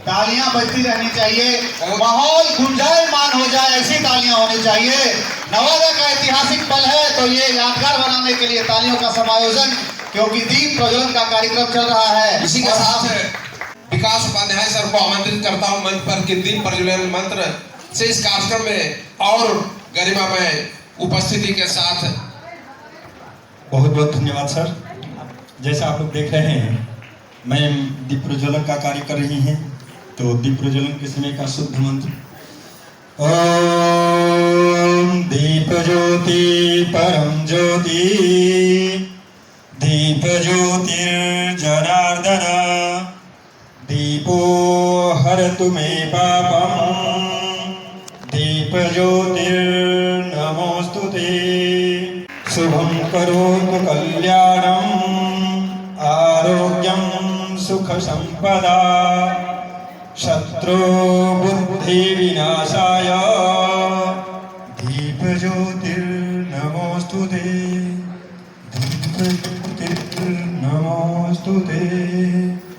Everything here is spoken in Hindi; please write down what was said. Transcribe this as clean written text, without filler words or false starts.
तालियां बजती रहनी चाहिए, माहौल गुंजायमान हो जाए ऐसी तालियां होनी चाहिए। नवादा का ऐतिहासिक पल है तो ये यादगार बनाने के लिए तालियों का समायोजन, क्योंकि दीप प्रज्वलन का कार्यक्रम चल रहा है। इसी के साथ विकास उपाध्याय सर को आमंत्रित करता हूं मंच पर कि दीप प्रज्वलन मंत्र से इस कार्यक्रम में और गरिमामय उपस्थिति के साथ। बहुत बहुत धन्यवाद सर। जैसा आप लोग देख रहे हैं, मैम दीप प्रज्वलन का कार्य कर रही हैं, तो दीप प्रज्वलन के समय का शुद्ध मंत्र ओम दीप ज्योति परम ज्योति दीप ज्योतिर्जनार्दन दीपो हरतु मे पापम दीप ज्योतिर्नमोस्तुते शुभं करोतु कल्याणं आरोग्यं सुख संपदा शत्रु बुद्धि विनाशाय दीप ज्योतिर्नमोस्तुते दीप ज्योतिर्नमोस्तुते।